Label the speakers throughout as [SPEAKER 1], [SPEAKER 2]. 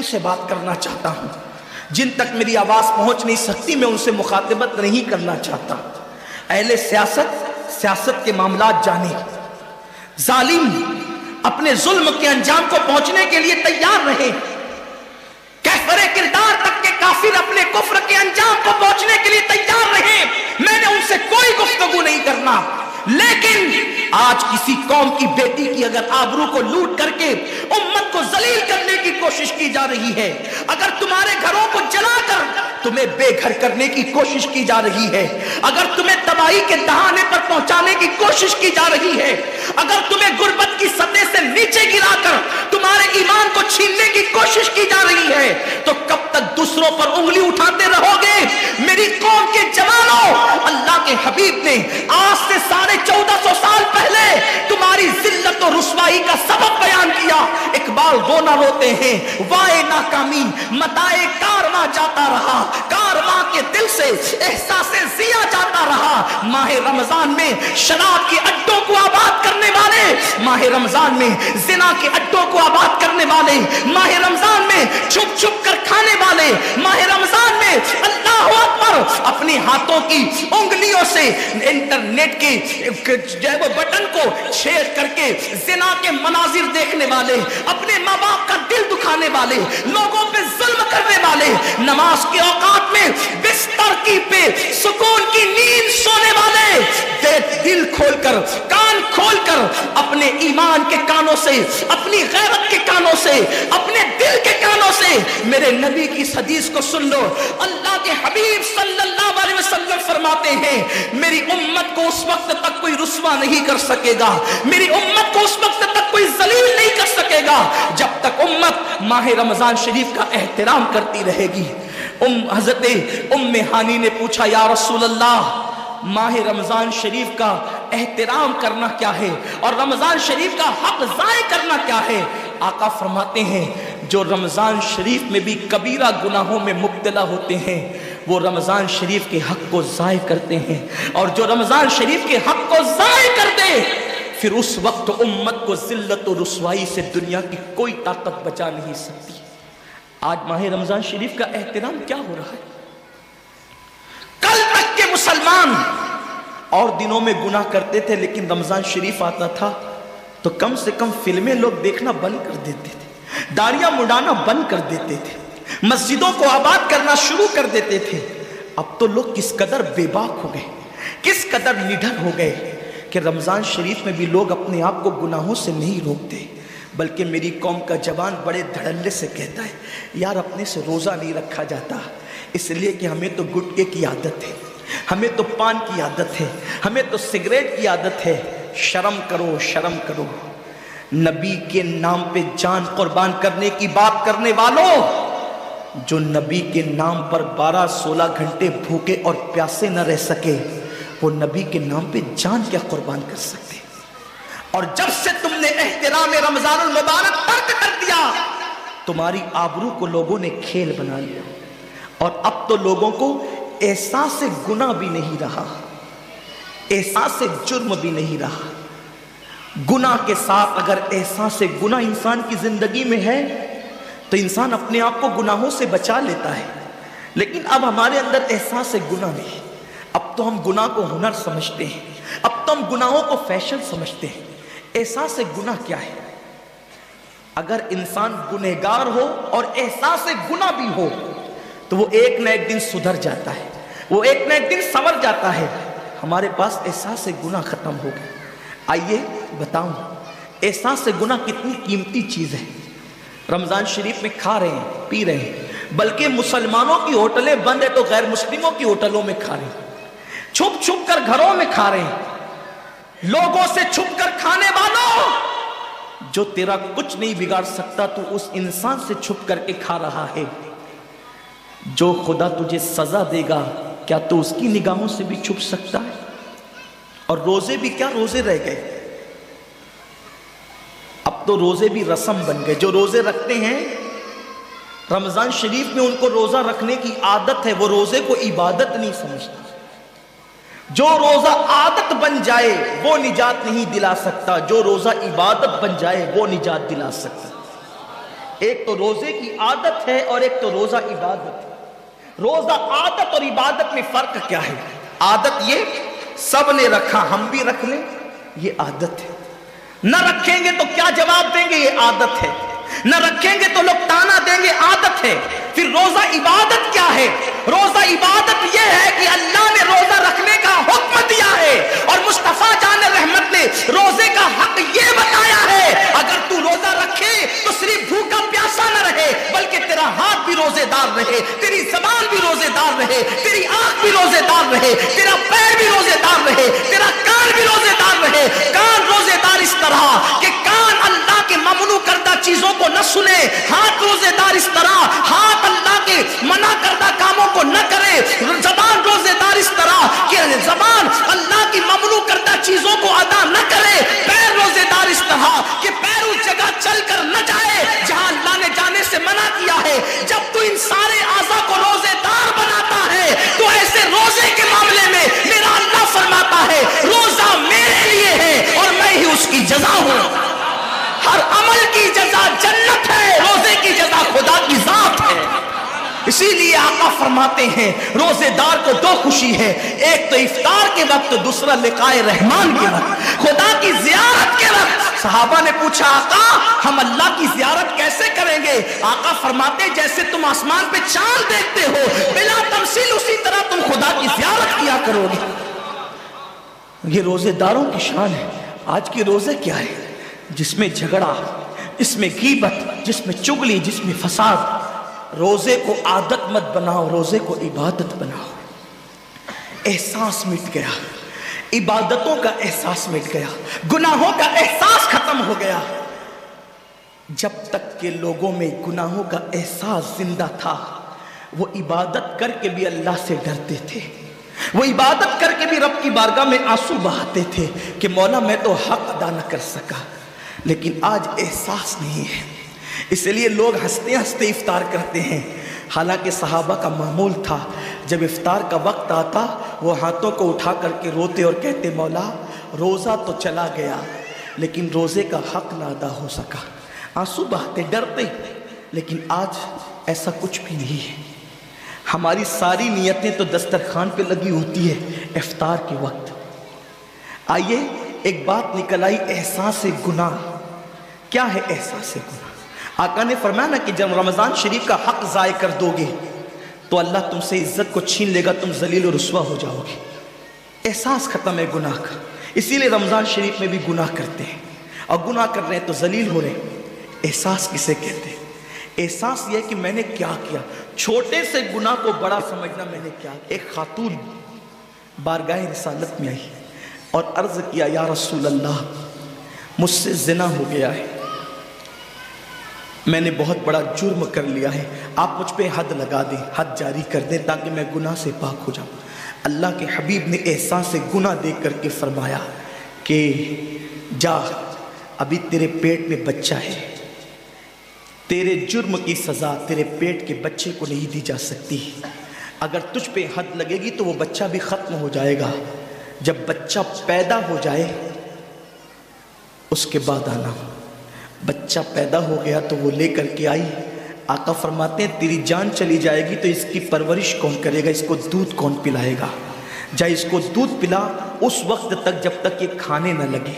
[SPEAKER 1] سے بات کرنا چاہتا ہوں، جن تک میری آواز پہنچ نہیں سکتی میں ان سے مخاطبت نہیں کرنا چاہتا۔ اہل سیاست کے معاملات جانے، ظالم اپنے ظلم کے انجام کو پہنچنے کے لیے تیار رہے، کفر کردار تک کے کافر اپنے کفر کے انجام کو پہنچنے کے لیے تیار رہے۔ میں نے ان سے کوئی گفتگو نہیں کرنا، لیکن آج کسی قوم کی بیٹی کی اگر آبرو کو لوٹ کر کے امت کو ذلیل کرنے کی کوشش کی جا رہی ہے، اگر تمہارے گھروں کو جلا کر تمہیں بے گھر کرنے کی کوشش کی جا رہی ہے، اگر تمہیں تباہی کے دہانے پر پہنچانے کی کوشش کی جا رہی ہے، اگر تمہیں غربت کی سطح سے نیچے گرا کر تمہارے ایمان کو چھیننے کی کوشش کی جا رہی ہے، تو کب تک دوسروں پر انگلی اٹھاتے رہو گے؟ میری قوم کے جوانوں، اللہ کے حبیب نے آج سے 1450 سال پہلے تمہاری ذلت و رسوائی کا سبب بیان کیا۔ اقبال رونا روتے ہیں، وائے ناکامی متائے کارواں جاتا رہا، کارواں کے دل سے احساس ضیا جاتا رہا۔ ماہ رمضان میں شراب کے اڈوں کو آباد کرنے والے، ماہ رمضان میں زنا کے اڈوں کو آباد کرنے والے، ماہ رمضان میں چھپ چھپ کر کھانے والے، ماہ رمضان میں اللہ اکبر اپنے ہاتھوں کی انگلیوں سے انٹرنیٹ کے بٹن کو چھیڑ کر کے زنا کے مناظر دیکھنے والے، اپنے ماں باپ کا دل دکھانے والے، لوگوں پہ ظلم کرنے والے، نماز کے اوقات میں بستر کی پہ سکون کی نیند سونے والے، دل کھول کر کان کھول کر اپنے ایمان کے کانوں سے، اپنی غیرت کے کانوں سے، اپنے دل کے کانوں سے میرے نبی کی حدیث کو سن لو۔ اللہ کے حبیب صلی اللہ علیہ وسلم فرماتے ہیں میری امت کو اس وقت تک کوئی رسوا نہیں کر سکے گا، میری امت کو اس وقت تک کوئی ذلیل نہیں کر سکے گا جب تک امت ماہ رمضان شریف کا احترام کرتی رہے گی۔ حضرت ام ہانی نے پوچھا یا رسول اللہ، ماہ رمضان شریف کا احترام کرنا کیا ہے اور رمضان شریف کا حق ضائع کرنا کیا ہے؟ آقا فرماتے ہیں جو رمضان شریف میں بھی کبیرہ گناہوں میں مبتلا ہوتے ہیں وہ رمضان شریف کے حق کو ضائع کرتے ہیں، اور جو رمضان شریف کے حق کو ضائع کر دے پھر اس وقت امت کو ذلت و رسوائی سے دنیا کی کوئی طاقت بچا نہیں سکتی۔ آج ماہ رمضان شریف کا احترام کیا ہو رہا ہے؟ کل تک کے مسلمان اور دنوں میں گناہ کرتے تھے، لیکن رمضان شریف آتا تھا تو کم سے کم فلمیں لوگ دیکھنا بند کر دیتے تھے، داڑیاں مڈانا بند کر دیتے تھے، مسجدوں کو آباد کرنا شروع کر دیتے تھے۔ اب تو لوگ کس قدر بے باک ہو گئے، کس قدر نڈر ہو گئے کہ رمضان شریف میں بھی لوگ اپنے آپ کو گناہوں سے نہیں روکتے، بلکہ میری قوم کا جوان بڑے دھڑلے سے کہتا ہے یار اپنے سے روزہ نہیں رکھا جاتا، اس لیے کہ ہمیں تو گٹکے کی عادت ہے، ہمیں تو پان کی عادت ہے، ہمیں تو سگریٹ کی عادت ہے۔ شرم کرو، شرم کرو۔ نبی کے نام پہ جان قربان کرنے کی بات کرنے والوں، جو نبی کے نام پر 12-16 گھنٹے بھوکے اور پیاسے نہ رہ سکے وہ نبی کے نام پہ جان کیا قربان کر سکتے؟ اور جب سے تم نے احترام رمضان المبارک ترک کر دیا تمہاری آبرو کو لوگوں نے کھیل بنا لیا، اور اب تو لوگوں کو احساس گناہ بھی نہیں رہا، احساس جرم بھی نہیں رہا۔ گناہ کے ساتھ اگر احساس گناہ انسان کی زندگی میں ہے تو انسان اپنے آپ کو گناہوں سے بچا لیتا ہے، لیکن اب ہمارے اندر احساس گناہ نہیں، اب تو ہم گناہ کو ہنر سمجھتے ہیں، اب تو ہم گناہوں کو فیشن سمجھتے ہیں۔ احساس گناہ کیا ہے؟ اگر انسان گنہگار ہو اور احساس گناہ بھی ہو تو وہ ایک نہ ایک دن سدھر جاتا ہے، وہ ایک نہ ایک دن سنور جاتا ہے۔ ہمارے پاس احساس گناہ ختم ہو گیا۔ آئیے بتاؤں احساس گناہ کتنی قیمتی چیز ہے۔ رمضان شریف میں کھا رہے ہیں، پی رہے ہیں، بلکہ مسلمانوں کی ہوٹلیں بند ہیں تو غیر مسلموں کی ہوٹلوں میں کھا رہے ہیں، چھپ چھپ کر گھروں میں کھا رہے ہیں۔ لوگوں سے چھپ کر کھانے والوں، جو تیرا کچھ نہیں بگاڑ سکتا تو اس انسان سے چھپ کر کے کھا رہا ہے۔ جو خدا تجھے سزا دے گا کیا تو اس کی نگاہوں سے بھی چھپ سکتا ہے؟ اور روزے بھی کیا روزے رہ گئے، اب تو روزے بھی رسم بن گئے۔ جو روزے رکھتے ہیں رمضان شریف میں ان کو روزہ رکھنے کی عادت ہے، وہ روزے کو عبادت نہیں سمجھتا۔ جو روزہ عادت بن جائے وہ نجات نہیں دلا سکتا، جو روزہ عبادت بن جائے وہ نجات دلا سکتا۔ ایک تو روزے کی عادت ہے اور ایک تو روزہ عبادت ہے۔ روزہ عادت اور عبادت میں فرق کیا ہے؟ عادت یہ سب نے رکھا ہم بھی رکھ لیں، یہ عادت ہے۔ نہ رکھیں گے تو کیا جواب دیں گے، یہ عادت ہے۔ نہ رکھیں گے تو لوگ تانا دیں گے، عادت ہے۔ پھر روزہ عبادت کیا ہے؟ روزہ عبادت یہ ہے کہ اللہ نے روزہ رکھنے کا حکم دیا ہے اور مصطفیٰ جان رحمت نے روزے کا حق یہ بتایا ہے، اگر تو روزہ رکھے تو صرف بھوکا پیاسا نہ رہے بلکہ تیرا ہاتھ بھی روزے دار رہے، تیری زبان بھی روزے دار رہے، تیری آنکھ بھی روزے دار رہے، تیرا پیر بھی روزے دار رہے، تیرا کان بھی روزے دار رہے۔ کان روزے دار اس طرح کہ کان اللہ کے ممنوع کردہ چیزوں کو نہ سنے، ہاتھ روزے دار اس طرح ہاتھ اللہ کے منع کردہ کاموں کو نہ کرے، زبان روزے دار اس طرح کہ زبان اللہ کی ممنوع کردہ چیزوں کو ادا نہ کرے، پیر روزے دار اس طرح کہ پیر اس جگہ چل کر نہ جائے جہاں اللہ نے جانے سے منع کیا ہے۔ جب تو ان سارے اعضاء کو روزے دار بناتا ہے تو ایسے روزے کے معاملے میں میرا اللہ فرماتا ہے روزہ میرے لیے ہے اور میں ہی اس کی جزا ہوں۔ ہر عمل کی جزا جنت ہے، روزے کی جزا خدا کی ذات ہے۔ اسی لیے آقا فرماتے ہیں روزے دار کو دو خوشی ہے، ایک تو افطار کے وقت، دوسرا لقائے رحمان کے وقت، خدا کی زیارت کے وقت۔ صحابہ نے پوچھا آقا ہم اللہ کی زیارت کیسے کریں گے؟ آقا فرماتے جیسے تم آسمان پہ چاند دیکھتے ہو بلا تمثیل اسی طرح تم خدا کی زیارت کیا کرو گے۔ یہ روزے داروں کی شان ہے۔ آج کے روزے کیا ہے؟ جس میں جھگڑا، جس میں غیبت، جس میں چگلی، جس میں فساد۔ روزے کو عادت مت بناؤ، روزے کو عبادت بناؤ۔ احساس مٹ گیا، عبادتوں کا احساس مٹ گیا، گناہوں کا احساس ختم ہو گیا۔ جب تک کہ لوگوں میں گناہوں کا احساس زندہ تھا وہ عبادت کر کے بھی اللہ سے ڈرتے تھے، وہ عبادت کر کے بھی رب کی بارگاہ میں آنسو بہاتے تھے کہ مولا میں تو حق ادا نہ کر سکا۔ لیکن آج احساس نہیں ہے، اس لیے لوگ ہنستے ہنستے افطار کرتے ہیں۔ حالانکہ صحابہ کا معمول تھا جب افطار کا وقت آتا وہ ہاتھوں کو اٹھا کر کے روتے اور کہتے مولا روزہ تو چلا گیا لیکن روزے کا حق نہ ادا ہو سکا، آنسو بہاتے ڈرتے۔ لیکن آج ایسا کچھ بھی نہیں ہے، ہماری ساری نیتیں تو دسترخوان پہ لگی ہوتی ہے افطار کے وقت۔ آئیے ایک بات نکل آئی، احساس گناہ۔ کیا ہے احساس گناہ؟ آقا نے فرمایا نا کہ جب رمضان شریف کا حق ضائع کر دو گے تو اللہ تم سے عزت کو چھین لے گا، تم ذلیل و رسوا ہو جاؤ گے۔ احساس ختم ہے گناہ کا، اسی لیے رمضان شریف میں بھی گناہ کرتے ہیں، اور گناہ کر رہے ہیں تو ذلیل ہو رہے ہیں۔ احساس کسے کہتے ہیں؟ احساس یہ کہ میں نے کیا کیا، چھوٹے سے گناہ کو بڑا سمجھنا میں نے کیا۔ ایک خاتون بارگاہ رسالت میں آئی اور عرض کیا یا رسول اللہ مجھ سے زنا ہو گیا ہے، میں نے بہت بڑا جرم کر لیا ہے، آپ مجھ پہ حد لگا دیں، حد جاری کر دیں تاکہ میں گناہ سے پاک ہو جاؤں۔ اللہ کے حبیب نے احساس گناہ دیکھ کر کے فرمایا کہ جا ابھی تیرے پیٹ میں بچہ ہے، تیرے جرم کی سزا تیرے پیٹ کے بچے کو نہیں دی جا سکتی، اگر تجھ پہ حد لگے گی تو وہ بچہ بھی ختم ہو جائے گا، جب بچہ پیدا ہو جائے اس کے بعد آنا۔ بچہ پیدا ہو گیا تو وہ لے کر کے آئی، آقا فرماتے ہیں تیری جان چلی جائے گی تو اس کی پرورش کون کرے گا، اس کو دودھ کون پلائے گا؟ جا اس کو دودھ پلا اس وقت تک جب تک یہ کھانے نہ لگے۔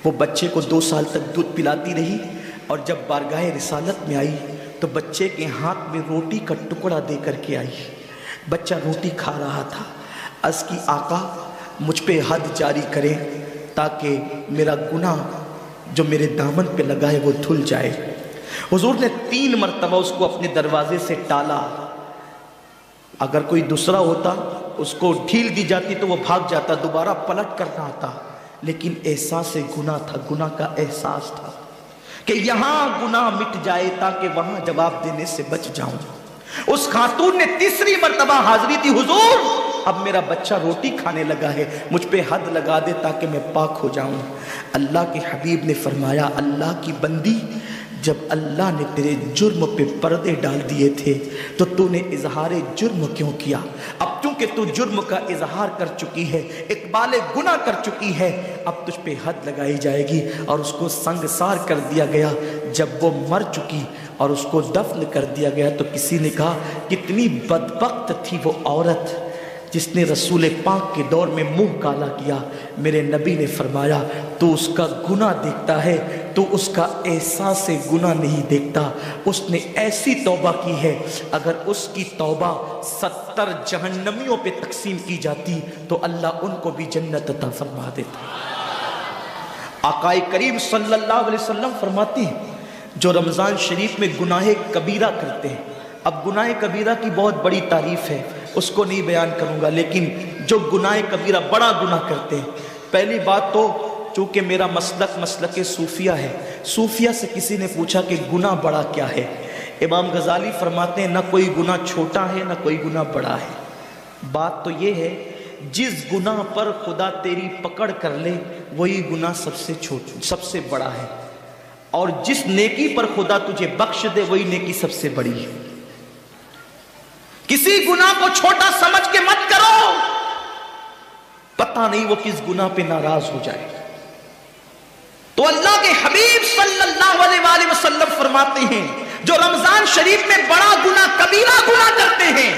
[SPEAKER 1] وہ بچے کو 2 سال تک دودھ پلاتی رہی، اور جب بارگاہ رسالت میں آئی تو بچے کے ہاتھ میں روٹی کا ٹکڑا دے کر کے آئی۔ بچہ روٹی کھا رہا تھا، عرض کی آقا مجھ پہ حد جاری کریں تاکہ میرا گناہ جو میرے دامن پہ لگا ہے وہ دھل جائے۔ حضور نے 3 مرتبہ اس کو اپنے دروازے سے ٹالا، اگر کوئی دوسرا ہوتا اس کو ڈھیل دی جاتی تو وہ بھاگ جاتا، دوبارہ پلٹ کرنا آتا، لیکن احساس گناہ تھا، گناہ کا احساس تھا کہ یہاں گناہ مٹ جائے تاکہ وہاں جواب دینے سے بچ جاؤں۔ اس خاتون نے 3 مرتبہ حاضری دی، حضور اب میرا بچہ روٹی کھانے لگا ہے، مجھ پہ حد لگا دے تاکہ میں پاک ہو جاؤں۔ اللہ کے حبیب نے فرمایا اللہ کی بندی جب اللہ نے تیرے جرم پہ پردے ڈال دیے تھے تو تو نے اظہار جرم کیوں کیا؟ اب چونکہ تو جرم کا اظہار کر چکی ہے، اقبال گناہ کر چکی ہے، اب تجھ پہ حد لگائی جائے گی۔ اور اس کو سنگسار کر دیا گیا۔ جب وہ مر چکی اور اس کو دفن کر دیا گیا تو کسی نے کہا کتنی بدبخت تھی وہ عورت جس نے رسول پاک کے دور میں منہ کالا کیا۔ میرے نبی نے فرمایا تو اس کا گناہ دیکھتا ہے، تو اس کا احساس گناہ نہیں دیکھتا۔ اس نے ایسی توبہ کی ہے، اگر اس کی توبہ 70 جہنمیوں پہ تقسیم کی جاتی تو اللہ ان کو بھی جنت عطا فرما دیتا۔ آقا کریم صلی اللہ علیہ وسلم فرماتے ہیں جو رمضان شریف میں گناہ کبیرہ کرتے ہیں، اب گناہ کبیرہ کی بہت بڑی تعریف ہے، اس کو نہیں بیان کروں گا، لیکن جو گناہ کبیرہ بڑا گناہ کرتے ہیں، پہلی بات تو چونکہ میرا مسلک صوفیہ ہے، صوفیہ سے کسی نے پوچھا کہ گناہ بڑا کیا ہے؟ امام غزالی فرماتے ہیں نہ کوئی گناہ چھوٹا ہے نہ کوئی گناہ بڑا ہے، بات تو یہ ہے جس گناہ پر خدا تیری پکڑ کر لے وہی گناہ سب سے بڑا ہے، اور جس نیکی پر خدا تجھے بخش دے وہی نیکی سب سے بڑی ہے۔ کسی گناہ کو چھوٹا سمجھ کے مت کرو، پتہ نہیں وہ کس گناہ پہ ناراض ہو جائے۔ تو اللہ کے حبیب صلی اللہ علیہ وآلہ وسلم فرماتے ہیں جو رمضان شریف میں بڑا گناہ کبیرہ گناہ کرتے ہیں،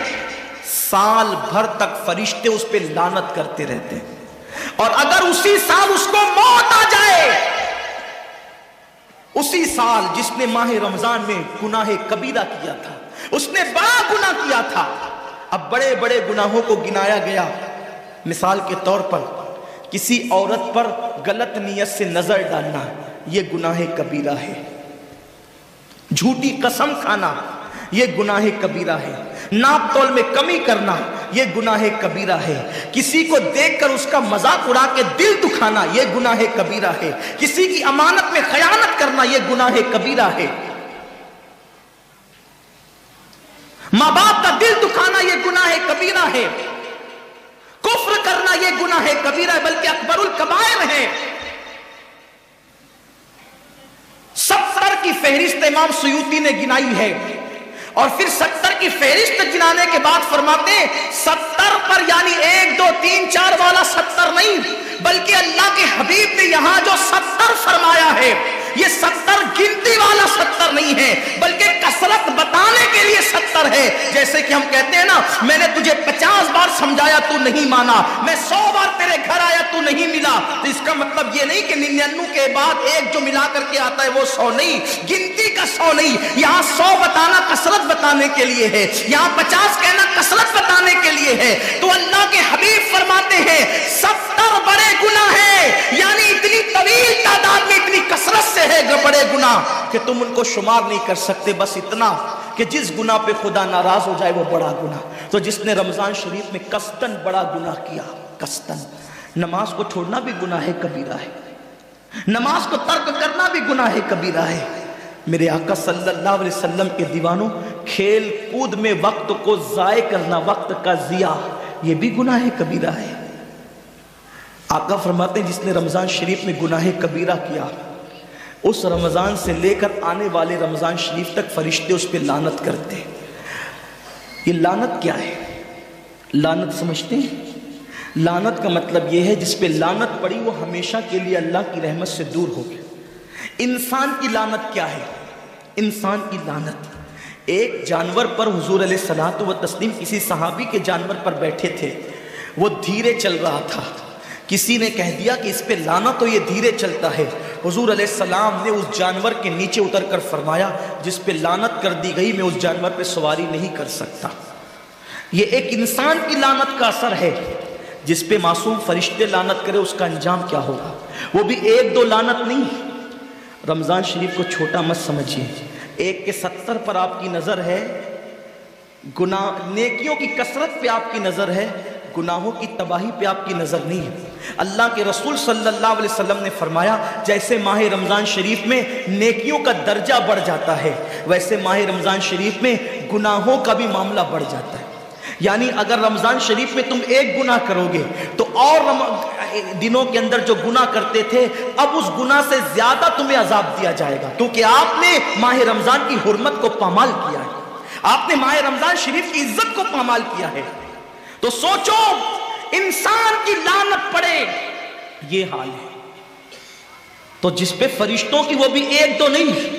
[SPEAKER 1] سال بھر تک فرشتے اس پہ لعنت کرتے رہتے ہیں، اور اگر اسی سال اس کو موت آ جائے، اسی سال جس نے ماہ رمضان میں گناہ کبیرہ کیا تھا، اس نے بڑا گناہ کیا تھا، اب بڑے بڑے گناہوں کو گنایا گیا۔ مثال کے طور پر کسی عورت پر غلط نیت سے نظر ڈالنا یہ گناہ کبیرہ ہے، جھوٹی قسم کھانا یہ گناہ کبیرہ ہے، ناپ تول میں کمی کرنا یہ گناہ کبیرہ ہے، کسی کو دیکھ کر اس کا مذاق اڑا کے دل دکھانا یہ گناہ کبیرہ ہے، کسی کی امانت میں خیانت کرنا یہ گناہ کبیرہ ہے، ماں باپ کا دل دکھانا یہ گناہ کبیرہ ہے، کفر کرنا یہ گناہ کبیرہ ہے، بلکہ اکبر الکبائر ہے۔ 70 کی فہرست امام سیوطی نے گنائی ہے، اور پھر 70 کی فہرست گنانے کے بعد فرماتے ہیں 70 پر یعنی 1 2 3 4 والا 70 نہیں، بلکہ اللہ کے حبیب نے یہاں جو 70 فرمایا ہے یہ 70 گنتی والا 70 نہیں ہے، بلکہ کثرت بتانے کے لیے 70 ہے۔ جیسے کہ ہم کہتے ہیں نا میں نے تجھے 50 بار سمجھایا تو نہیں مانا، میں 100 بار تیرے گھر آیا تو نہیں ملا، تو اس کا مطلب یہ نہیں کہ 99 کے بعد ایک جو ملا کر کے آتا ہے وہ 100 نہیں، گنتی کا 100 نہیں، یہاں 100 بتانا کثرت بتانے کے لیے ہے، یہاں 50 کہنا کثرت بتانے کے لیے ہے۔ تو اللہ کے حبیب فرماتے ہیں 70 بڑے گناہ ہیں، یعنی اتنی طویل تعداد میں اتنی کثرت سے ہے بڑے گناہ کہ تم ان کو شمار نہیں کر سکتے، بس اتنا کہ جس گناہ پہ خدا ناراض ہو جائے وہ بڑا گناہ۔ تو جس نے رمضان شریف میں قصدن بڑا گناہ کیا، قصدن، نماز کو چھوڑنا بھی گناہ کبیرہ ہے، نماز کو ترک کرنا بھی گناہ کبیرہ ہے۔ میرے آقا صلی اللہ علیہ وسلم کے دیوانوں، کھیل کود میں وقت کو ضائع کرنا، وقت کا ضیاع، یہ بھی گناہ کبیرہ ہے۔ آقا فرماتے ہیں جس نے رمضان شریف میں گناہ کبیرہ کیا، اس رمضان سے لے کر آنے والے رمضان شریف تک فرشتے اس پہ لعنت کرتے ہیں۔ یہ لعنت کیا ہے؟ لعنت سمجھتے ہیں؟ لعنت کا مطلب یہ ہے جس پہ لعنت پڑی وہ ہمیشہ کے لیے اللہ کی رحمت سے دور ہو گیا۔ انسان کی لعنت کیا ہے؟ انسان کی لعنت ایک جانور پر حضور علیہ الصلوۃ والتسلیم کسی صحابی کے جانور پر بیٹھے تھے، وہ دھیرے چل رہا تھا، کسی نے کہہ دیا کہ اس پہ لانا تو یہ دھیرے چلتا ہے، حضور علیہ السلام نے اس جانور کے نیچے اتر کر فرمایا جس پہ لعنت کر دی گئی میں اس جانور پہ سواری نہیں کر سکتا۔ یہ ایک انسان کی لعنت کا اثر ہے، جس پہ معصوم فرشتے لعنت کرے اس کا انجام کیا ہوگا، وہ بھی 1 2 لعنت نہیں۔ رمضان شریف کو چھوٹا مت سمجھیے، 1 کے 70 پر آپ کی نظر ہے، گناہ نیکیوں کی کثرت پہ آپ کی نظر ہے، گناہوں کی تباہی پہ آپ کی نظر نہیں ہے۔ اللہ کے رسول صلی اللہ علیہ وسلم نے فرمایا جیسے ماہ رمضان شریف میں نیکیوں کا درجہ بڑھ جاتا ہے، ویسے ماہ رمضان شریف میں گناہوں کا بھی معاملہ بڑھ جاتا ہے۔ یعنی اگر رمضان شریف میں تم 1 گناہ کرو گے تو اور دنوں کے اندر جو گناہ کرتے تھے اب اس گناہ سے زیادہ تمہیں عذاب دیا جائے گا، کیونکہ آپ نے ماہ رمضان کی حرمت کو پامال کیا ہے، آپ نے ماہ رمضان شریف کی عزت کو پامال کیا ہے۔ تو سوچو انسان کی لعنت پڑے، یہ حال ہے۔ تو جس پہ فرشتوں کی وہ بھی 1 2 نہیں